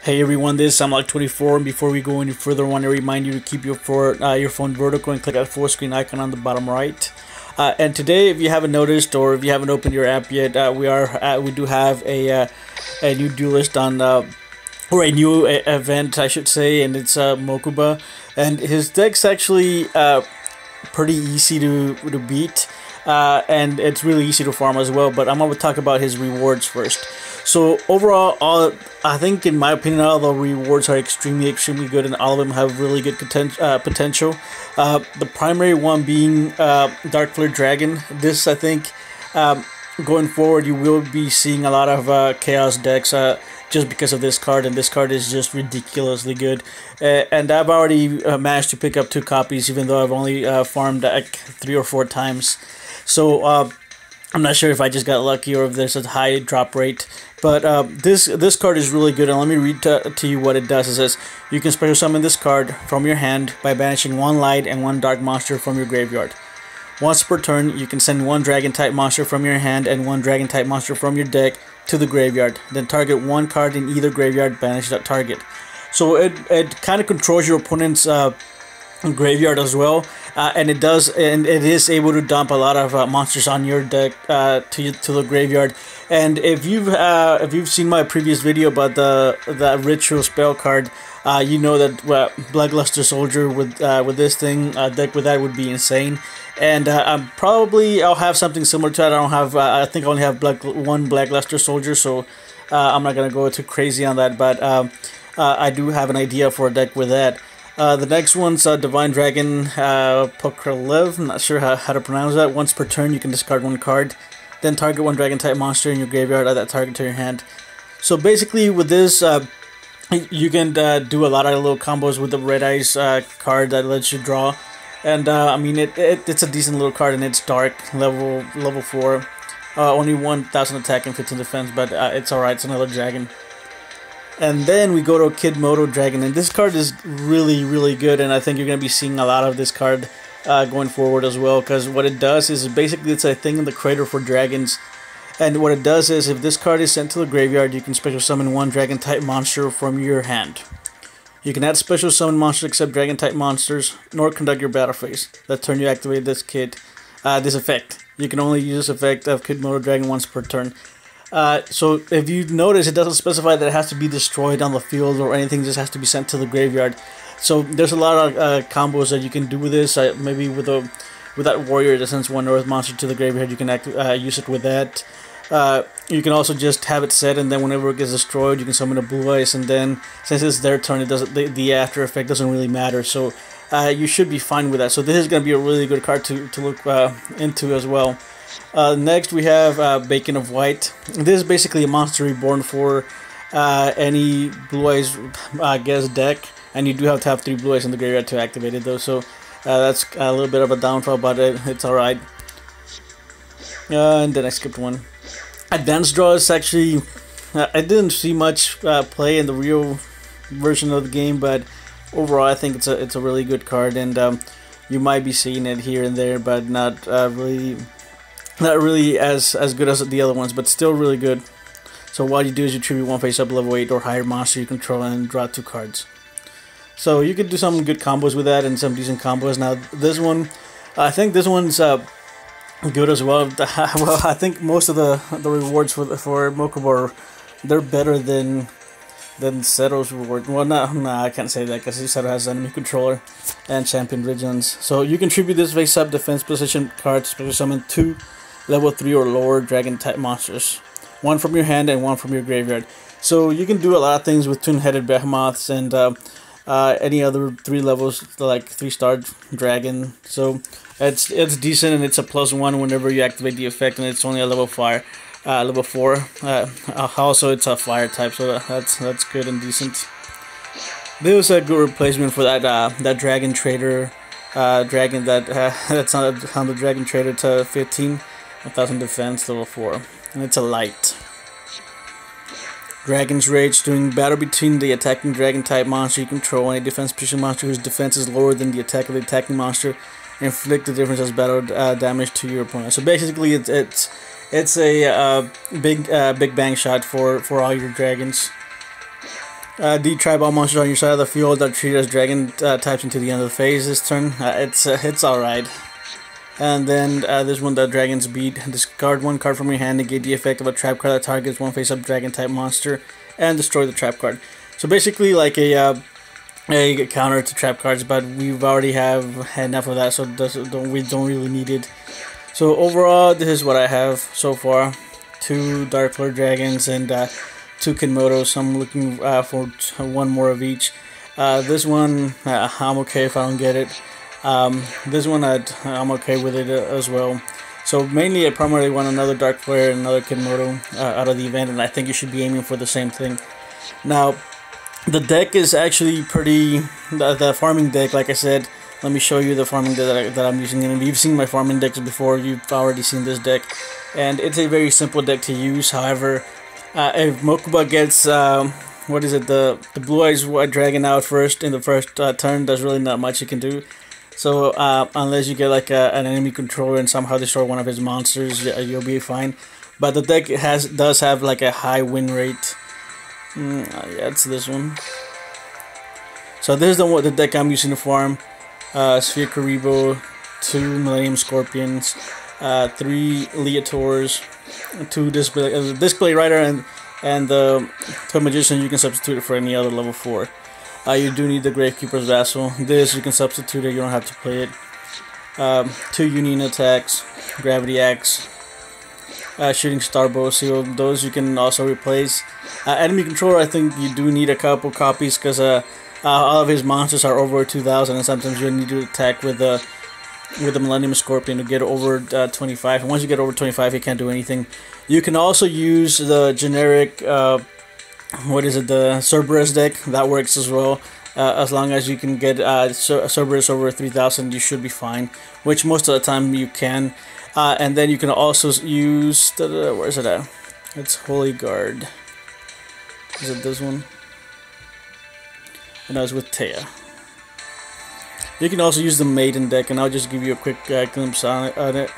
Hey everyone, this is Samlock24, and before we go any further, I want to remind you to keep your phone vertical and click that full screen icon on the bottom right. And today, if you haven't noticed or if you haven't opened your app yet, we do have a new duelist on, or a new event, I should say, and it's Mokuba, and his deck's actually pretty easy to beat. And it's really easy to farm as well, but I'm going to talk about his rewards first. So overall, I think in my opinion, all the rewards are extremely good, and all of them have really good potential. The primary one being Dark Flare Dragon. This, I think, going forward, you will be seeing a lot of Chaos decks just because of this card, and this card is just ridiculously good. And I've already managed to pick up 2 copies, even though I've only farmed like 3 or 4 times. So I'm not sure if I just got lucky or if there's a high drop rate, but this card is really good, and let me read to you what it does. It says, you can special summon this card from your hand by banishing 1 light and 1 dark monster from your graveyard. Once per turn, you can send 1 dragon type monster from your hand and 1 dragon type monster from your deck to the graveyard. Then target 1 card in either graveyard, banish that target. So it kind of controls your opponent's graveyard as well, and it is able to dump a lot of monsters on your deck to the graveyard. And if you've seen my previous video about the ritual spell card, you know that Bloodluster Soldier with this thing deck with that would be insane. And I'll have something similar to that. I don't have I think I only have one Bloodluster Soldier, so I'm not gonna go too crazy on that, but I do have an idea for a deck with that. The next one's Divine Dragon Pokrelev. I'm not sure how to pronounce that. Once per turn, you can discard 1 card. Then target 1 dragon type monster in your graveyard, add that target to your hand. So basically with this, you can do a lot of little combos with the Red Eyes card that lets you draw. And I mean, it's a decent little card, and it's dark, level 4. Only 1,000 attack and 15 defense, but it's alright, it's another dragon. And then we go to Kidmodo Dragon, and this card is really good, and I think you're going to be seeing a lot of this card going forward as well, because what it does is basically it's a thing in the crater for dragons. And what it does is, if this card is sent to the graveyard, you can special summon 1 dragon type monster from your hand. You can add special summon monsters except dragon type monsters, nor conduct your battle phase. That turn you activate this effect. You can only use this effect of Kidmodo Dragon once per turn. So if you notice, it doesn't specify that it has to be destroyed on the field or anything, just has to be sent to the graveyard. So there's a lot of combos that you can do with this. Maybe with that warrior that sends 1 Earth monster to the graveyard, you can use it with that. You can also just have it set, and then whenever it gets destroyed, you can summon a Blue Eyes, and then since it's their turn, the after effect doesn't really matter. So you should be fine with that. So this is going to be a really good card to look into as well. Next we have Bacon of White. This is basically a monster reborn for any Blue Eyes deck, and you do have to have 3 Blue Eyes in the graveyard to activate it though, so that's a little bit of a downfall, but it's alright. And then I skipped one. Advanced Draw is actually, I didn't see much play in the real version of the game, but overall I think it's a really good card, and you might be seeing it here and there, but not really as good as the other ones, but still really good. So what you do is you tribute 1 face-up level 8 or higher monster you control and draw 2 cards. So you could do some good combos with that, and some decent combos. Now this one, I think this one's good as well. Well, I think most of the rewards for Mokuba, they're better than Seto's reward. Well, no, I can't say that because Seto has enemy controller and champion regions. So you contribute this face-up defense position card to special summon 2 level 3 or lower dragon type monsters, 1 from your hand and 1 from your graveyard. So you can do a lot of things with twin-headed behemoths and any other 3 levels, like 3-star dragon. So it's decent, and it's a +1 whenever you activate the effect, and it's only a level 4. Also it's a fire type, so that's good and decent. This is a good replacement for that dragon trader dragon that's on the dragon trader to 15. 1000 defense, level 4, and it's a light. Dragon's Rage. During battle between the attacking dragon type monster you control and a defense pushing monster whose defense is lower than the attack of the attacking monster, inflict the difference as battle damage to your opponent. So basically it's a big bang shot for all your dragons. Detribe all monsters on your side of the field that treat as dragon types into the end of the phase this turn. It's alright. And then this one, the Dragon's Beat. Discard one card from your hand, negate the effect of a trap card that targets one face-up dragon type monster, and destroy the trap card. So basically like a counter to trap cards, but we've already have enough of that, so we don't really need it. So overall, this is what I have so far: 2 Dark Lord Dragons and 2 Kinmotos. I'm looking for one more of each. This one, I'm okay if I don't get it. This one I'm okay with it as well. So mainly I primarily want another Dark Flare and another Kinmoto out of the event, and I think you should be aiming for the same thing. Now, the deck is actually pretty, the farming deck, like I said. Let me show you the farming deck that I'm using, and if you've seen my farming decks before, you've already seen this deck. And it's a very simple deck to use. However, if Mokuba gets, what is it, the Blue Eyes White Dragon out first in the first turn, there's really not much you can do. So unless you get like an enemy controller and somehow destroy one of his monsters, you'll be fine. But the deck does have like a high win rate. Yeah, it's this one. So this is the deck I'm using to farm. Sphere Karibo, 2 Millennium Scorpions, 3 Leotors, 2 Display Rider, and the Toy Magician. You can substitute it for any other level 4. You do need the Gravekeeper's Vassal. This you can substitute it, you don't have to play it. 2 Union Attacks, Gravity Axe, Shooting Star Bow. So those you can also replace. Enemy Controller, I think you do need a couple copies, because all of his monsters are over 2,000, and sometimes you need to attack with the Millennium Scorpion to get over 25. And once you get over 25, he can't do anything. You can also use the generic what is it, the Cerberus deck. That works as well. As long as you can get Cerberus over 3,000, you should be fine, which most of the time you can. And then you can also use where is it at? It's Holy Guard. Is it this one? And I was with Taya. You can also use the Maiden deck, and I'll just give you a quick glimpse on it,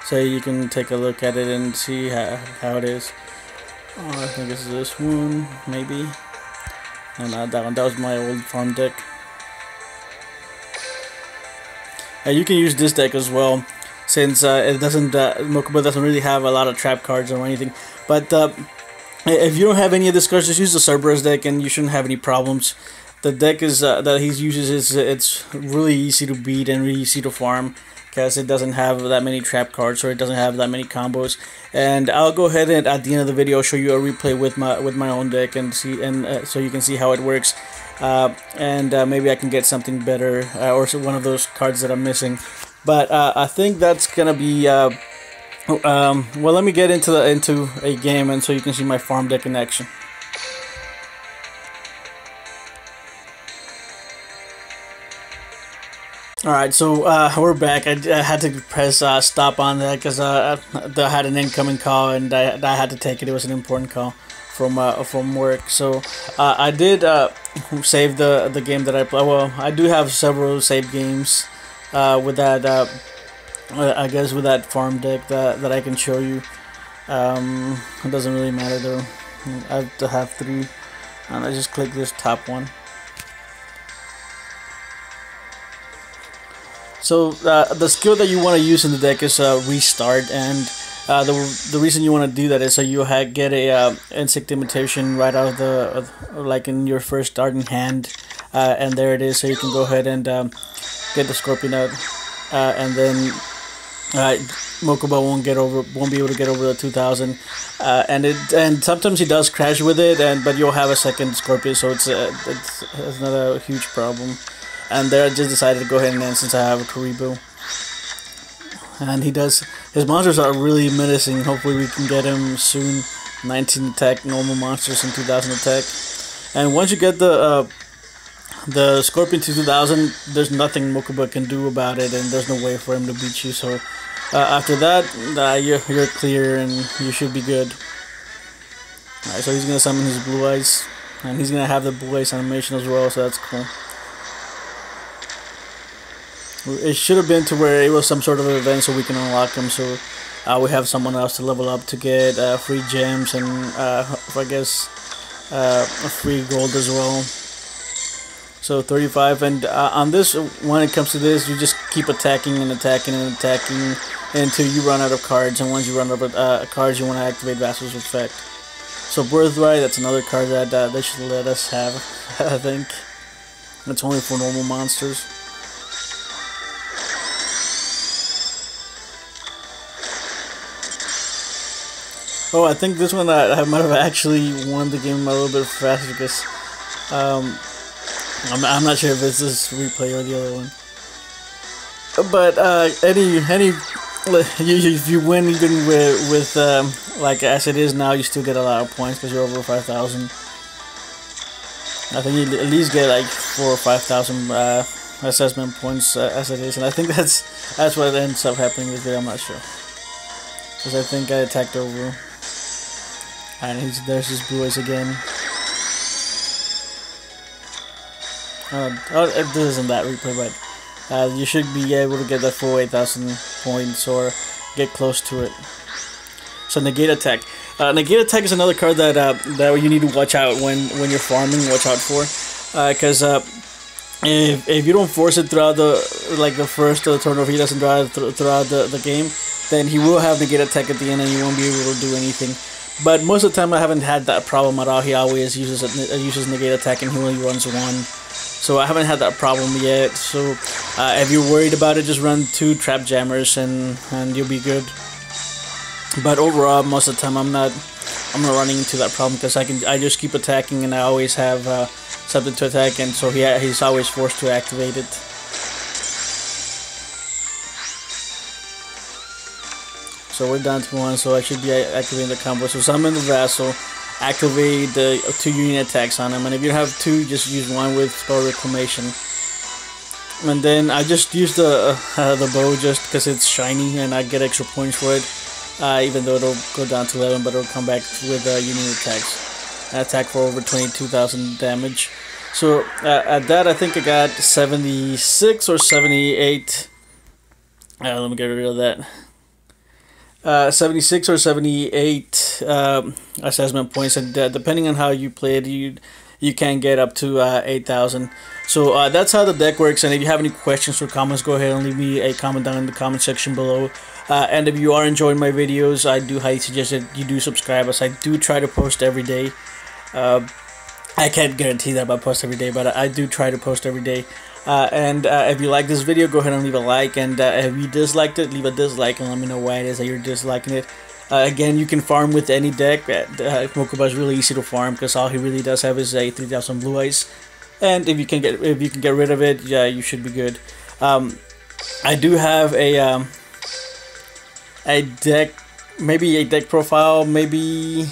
so you can take a look at it and see how it is. Oh, I think it's this one, maybe. No, not that one. That was my old farm deck. You can use this deck as well, since it doesn't. Mokuba doesn't really have a lot of trap cards or anything. But if you don't have any of this cards, just use the Cerberus deck, and you shouldn't have any problems. The deck is that he uses it's really easy to beat and really easy to farm, because it doesn't have that many trap cards, or it doesn't have that many combos. And I'll go ahead and at the end of the video show you a replay with my own deck, and see, and so you can see how it works. And maybe I can get something better, or one of those cards that I'm missing. But I think that's gonna be well, let me get into a game, and so you can see my farm deck in action. Alright, so we're back. I had to press stop on that because I had an incoming call, and I had to take it. It was an important call from work. So I did save the game that I play. Well, I do have several saved games with that. I guess with that farm deck that I can show you. It doesn't really matter though. I have to have 3, and I just click this top one. So the skill that you want to use in the deck is Restart, and the reason you want to do that is so you get a Insect Imitation right out of the like in your first starting hand, and there it is. So you can go ahead and get the Scorpion out, and then Mokuba won't be able to get over the 2,000, and sometimes he does crash with it, but you'll have a second Scorpion, so it's not a huge problem. And there I just decided to go ahead and end since I have a Karibo. And his monsters are really menacing. Hopefully we can get him soon. 19 attack, normal monsters, and 2,000 attack. And once you get the Scorpion to 2,000, there's nothing Mokuba can do about it, and there's no way for him to beat you. So after that, you're clear, and you should be good. Alright, so he's going to summon his Blue Eyes. And he's going to have the Blue Eyes animation as well, so that's cool. It should have been to where it was some sort of event so we can unlock them, so we have someone else to level up to get free gems and I guess free gold as well. So 35, and on this, when it comes to this, you just keep attacking and attacking and attacking until you run out of cards, and once you run out of cards, you want to activate Vassal's Effect. So Birthright, that's another card that they should let us have, I think. It's only for normal monsters. Oh, I think this one I might have actually won the game a little bit faster because I'm not sure if it's this replay or the other one. But if you win even with like as it is now, you still get a lot of points because you're over 5,000. I think you at least get like 4,000 or 5,000 assessment points as it is, and I think that's what ends up happening with it. I'm not sure because I think I attacked over, and there's his blue eyes again. This isn't that replay, but you should be able to get that full 8,000 points or get close to it. So Negate Attack. Negate Attack is another card that you need to watch out when you're farming. Watch out for, because if you don't force it throughout the first of the turn, or if he doesn't draw it throughout the game, then he will have Negate Attack at the end, and you won't be able to do anything. But most of the time, I haven't had that problem at all. He always uses Negate Attack, and he only runs one. So I haven't had that problem yet. So if you're worried about it, just run 2 Trap Jammers and you'll be good. But overall, most of the time I'm not running into that problem because I just keep attacking, and I always have something to attack, and so he's always forced to activate it. So we're down to 1, so I should be activating the combo. So summon the Vassal, activate the 2 unit attacks on him, and if you have 2, just use 1 with Spell Reclamation. And then I just use the bow just because it's shiny and I get extra points for it. Even though it'll go down to 11, but it'll come back with unit attacks. I attack for over 22,000 damage. So at that, I think I got 76 or 78. Let me get rid of that. 76 or 78 assessment points, and depending on how you play it, you can get up to 8,000. So that's how the deck works. And if you have any questions or comments, go ahead and leave me a comment down in the comment section below. And if you are enjoying my videos, I do highly suggest that you do subscribe, as I do try to post every day. I can't guarantee that I post every day, but I do try to post every day. And if you like this video, go ahead and leave a like, and if you disliked it, leave a dislike and let me know why it is that you're disliking it. Again, you can farm with any deck. Mokuba is really easy to farm because all he really does have is a 3,000 blue eyes, and if you can get rid of it, yeah, you should be good. I do have a deck, maybe a deck profile, maybe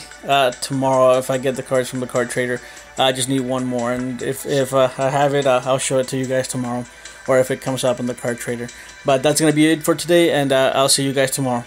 tomorrow if I get the cards from the card trader. I just need 1 more, and if I have it, I'll show it to you guys tomorrow, or if it comes up in the card trader. But that's gonna be it for today, and I'll see you guys tomorrow.